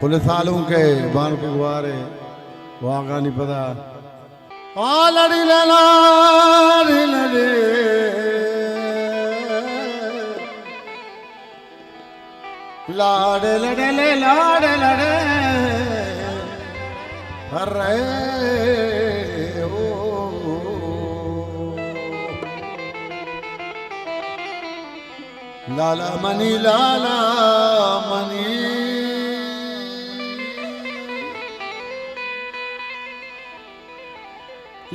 police आलू के बान के गुआरे वहाँ का नहीं पता लड़ी लड़े लाड़े लड़े लाड़े लड़े अरे ओ लाला मनी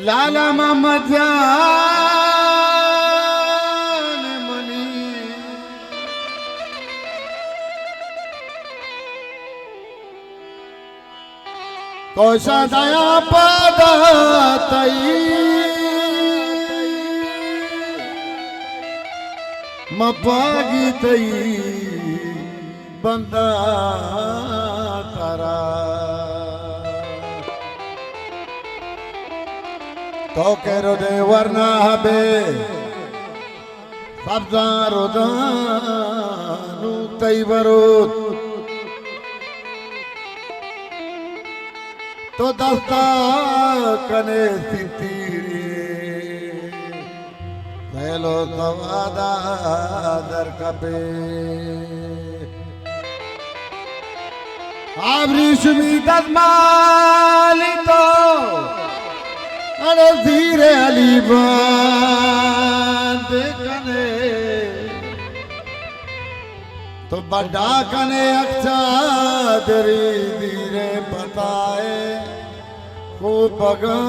लाला मोहम्मद जान मनी कोशा दया पदा तई मपागी तई बंदा तारा तो करो दे वरना हबे सब्जा रोदानु तई वरोत तो दस्ता कने सितीरी हेलो तवादा दर कपे आबरी सुमी दजमाली तो अरे धीरे अली बांध कने तो बड़ा कने अच्छा तेरी धीरे बताए को पगा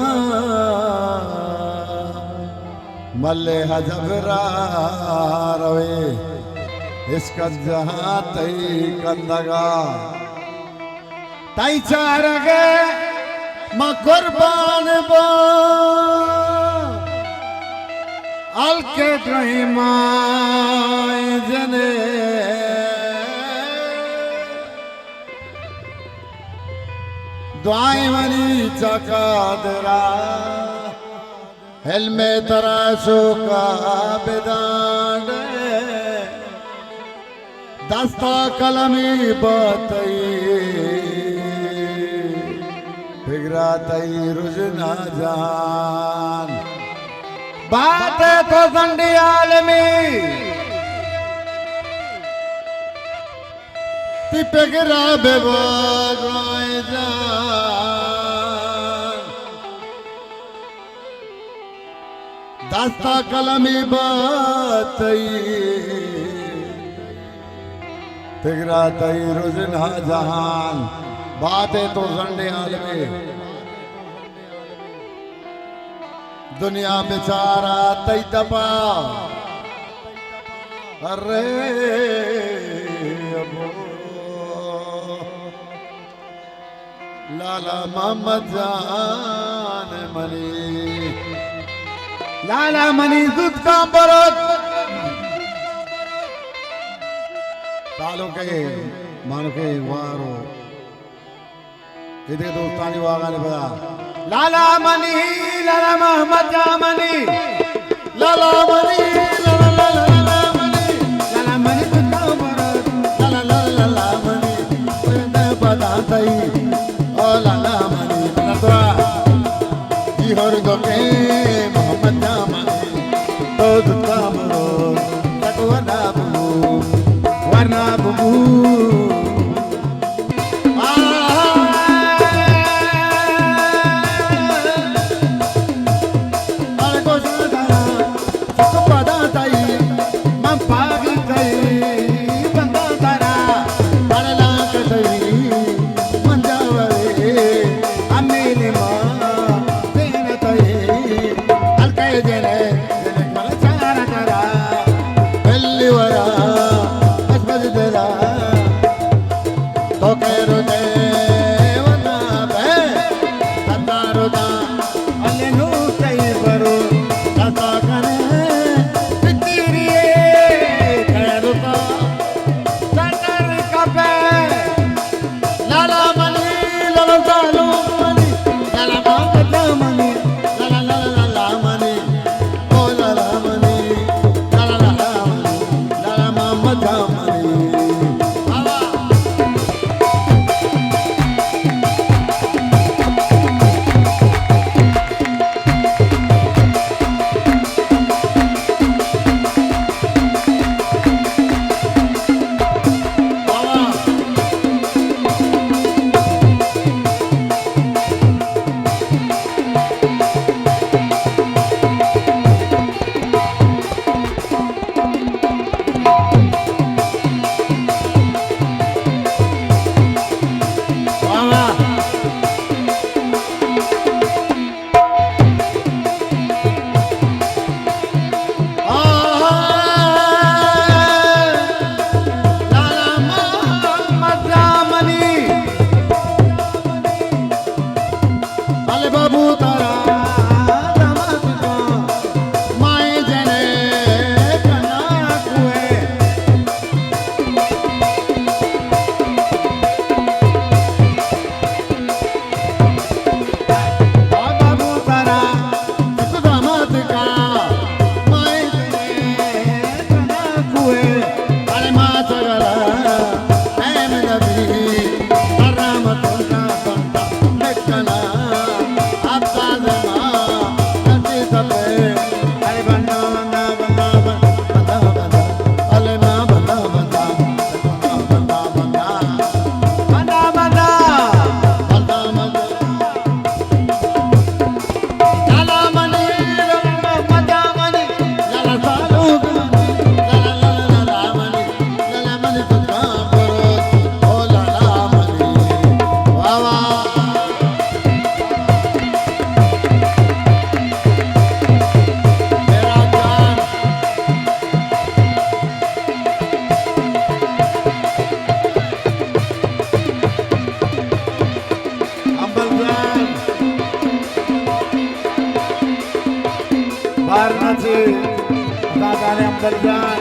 मल्ले हजबरा रवे इसका जहां तई कंदगा तई चार गे मां कुर्बान बा अलके ड्रहिमाए जने दुआई मनी चकादरा हेलमे तराशो का बेदान दस्ता कलमी बतई फिगरा तई रुजना जान बात है तो संडियाल में ती फिगरा बेबागाए जान दस्ता कलमी बतई फिगरा तई रुजना जहान बात है तो संडियाल में दुनिया बेचारा तई दबा अरे अबो लाला मोहम्मद जान मनी लाला मनी दूध का बरत सालों के मानो के वारो इधर दोस्तानी वागा ने बता लाला मनी लाला मोहम्मद जामनी लाला मनी लाला लाला लाला मनी लाला मनी तुझको बरत लाला लाला लाला मनी तुझे पता तई ओ लाला मनी नतरा इहर गोके मोहम्मद जामनी तो तुझको बरत तकवना बू वरना बू मारना से दादा ने अंदर जान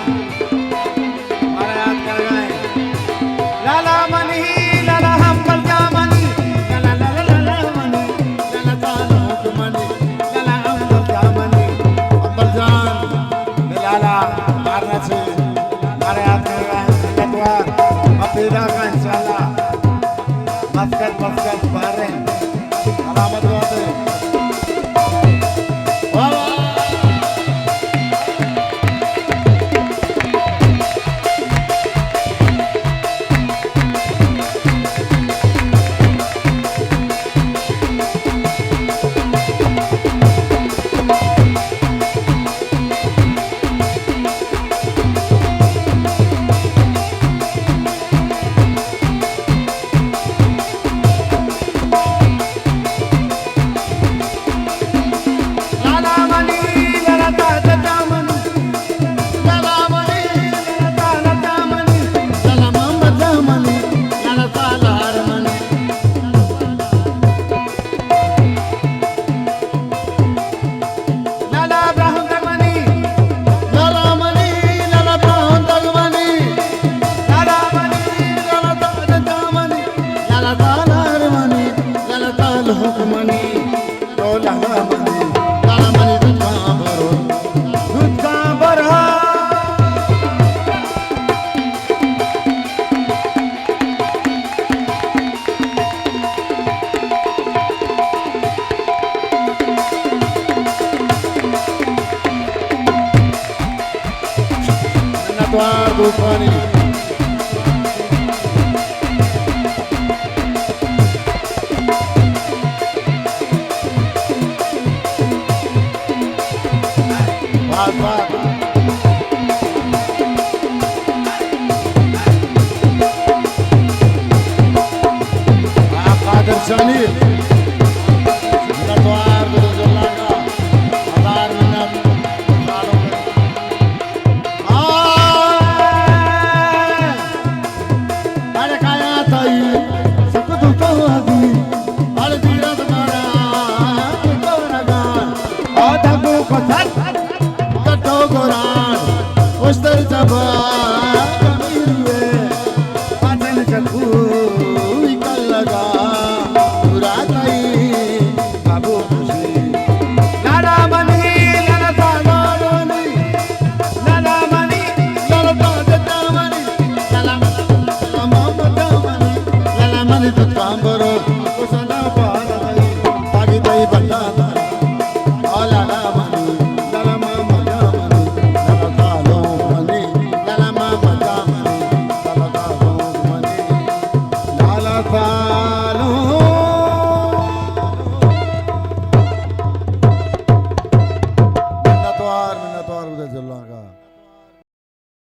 मारा याद कर गए लाला मनी लाला हम पर जा मनी लाला लाला लाला मनी लाला तालो मनी लाला हम पर जा मनी अंदर जान लाला मारना से मारा याद कर गए कतवा अपेदा का इंशाल्लाह मस्कत बाहर alamat berarti Bufani Baat Qadir Shani Natwar Rasulullah ka Hadar minat Ustaz Jabbar Kamirwe Paten Chakhu Ikal laga Uratai Babu Khushi Lala Mani Lala Tala Mani Lala Mani Lala Tala Mani Lala Mani Lala Mani Lala Mani Tutambaro